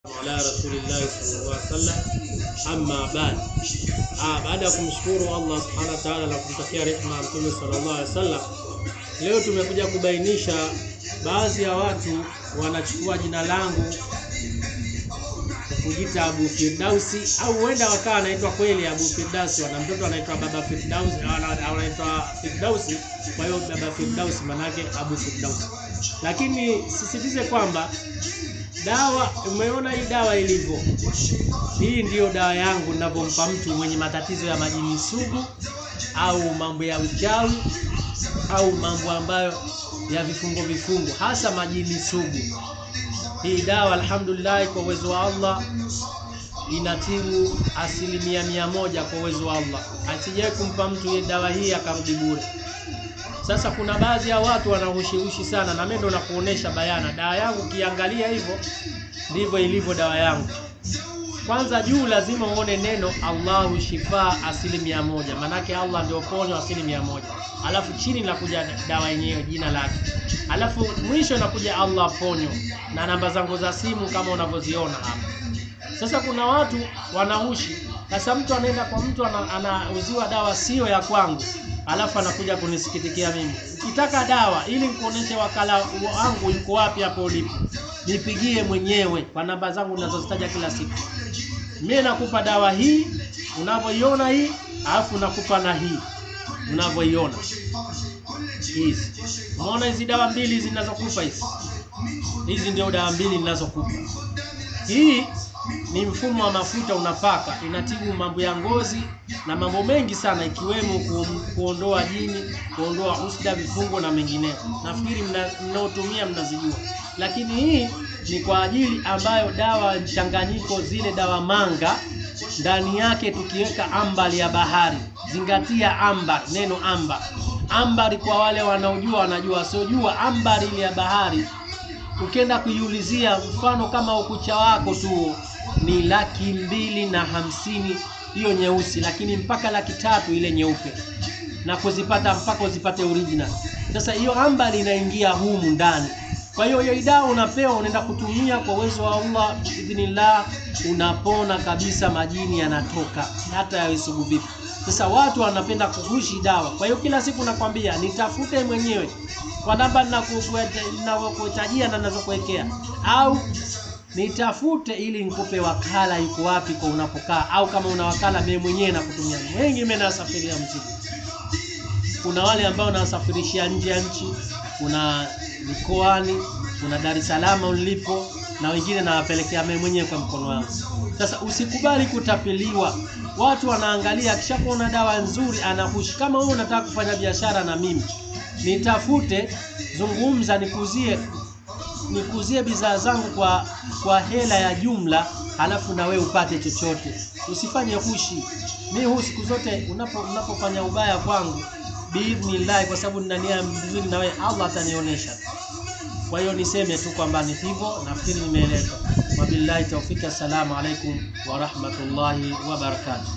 ala rasulillahi sallallahu alaihi wasallam, amma ba'd. Baada ya kumshukuru Allah subhanahu wa ta'ala na kumtakia rehema Mtume sallallahu alaihi wasallam, leo tumekuja kubainisha baadhi ya watu wanachukua jina langu kujiita Abu Firdausi, au huenda wakawa anaitwa kweli Abu Firdausi, wana mtoto anaitwa Baba Firdausi, anaitwa Firdausi, kwa hiyo Baba Firdausi manake Abu Firdausi. Lakini sisitize kwamba dawa, umeona hii dawa ilivyo, hii ndiyo dawa yangu ninapompa mtu mwenye matatizo ya majini sugu au mambo ya uchawi au mambo ambayo ya vifungo, hasa majini sugu. Hii dawa alhamdulillah kwa uwezo wa Allah inatibu 100% kwa uwezo wa Allah. Asije kumpa mtu hii dawa hii akarudi bure. Sasa kuna baadhi ya watu wanahushiushi sana, na mimi ndo nakuonesha bayana dawa yangu. Kiangalia hivyo ndivyo ilivyo dawa yangu. Kwanza juu lazima uone neno Allahu shifa 100%, manake Allah ndio ponyo 100%. Alafu chini nakuja dawa yenyewe jina lake. Alafu mwisho nakuja Allah ponyo na namba zangu za simu kama unavyoziona hapa. Sasa kuna watu wanahushi. Sasa mtu anaenda kwa mtu anauziwa dawa sio ya kwangu, alafu anakuja kunisikitikia mimi. Ukitaka dawa ili nikuoneshe wakala wangu yuko wapi hapo ulipo, nipigie mwenyewe kwa namba zangu ninazozitaja kila siku. Mimi nakupa dawa hii unavyoiona hii, alafu nakupa na hii unavyoiona hizi. Unaona hizi dawa mbili zinazokupa hizi ndio dawa mbili ninazokupa. Hii ni mfumo wa mafuta unapaka, inatibu mambo ya ngozi na mambo mengi sana, ikiwemo kuondoa jini, kuondoa husda, vifungo na mengineyo. Nafikiri mnaotumia mnazijua. Lakini hii ni kwa ajili ambayo dawa mchanganyiko, zile dawa manga ndani yake tukiweka ambari ya bahari. Zingatia ambari, neno ambari. Ambari kwa wale wanaojua wanajua, sijua ambari ile ya bahari ukienda kuiulizia, mfano kama ukucha wako tu ni 250,000 hiyo nyeusi, lakini mpaka 300,000 ile nyeupe, na kuzipata mpaka uzipate original. Sasa hiyo ambari inaingia humu ndani. Kwa hiyo hiyo dawa unapewa, unaenda kutumia kwa uwezo wa Allah biidhnillah, unapona kabisa, majini yanatoka hata yawe sugu vipi. Sasa watu wanapenda kuhushi dawa. Kwa hiyo kila siku nakwambia nitafute mwenyewe kwa namba ninazokutajia na ninazokuwekea, au nitafute ili nikupe wakala yuko wapi kwa unapokaa, au kama una wakala mimi mwenyewe nakutumia. Wengi mimi nasafiria mzigo. Kuna wale ambao nasafirishia nje ya nchi, kuna mikoani, kuna Dar es Salaam ulipo, na wengine nawapelekea mimi mwenyewe kwa mkono wangu. Sasa usikubali kutapeliwa. Watu wanaangalia akishakuona dawa nzuri anahushi. Kama wewe unataka kufanya biashara na mimi, nitafute, zungumza, nikuzie bidhaa zangu kwa hela ya jumla, halafu na wewe upate chochote. Usifanye hushi. Mimi siku zote unapofanya ubaya kwangu biidhnillah, kwa sababu nina nia nzuri na wewe, Allah atanionyesha. Kwa hiyo niseme tu kwamba ni hivyo. Nafikiri nimeeleza. Wabillahi tawfika. Assalamu alaikum wa rahmatullahi wa barakatuh.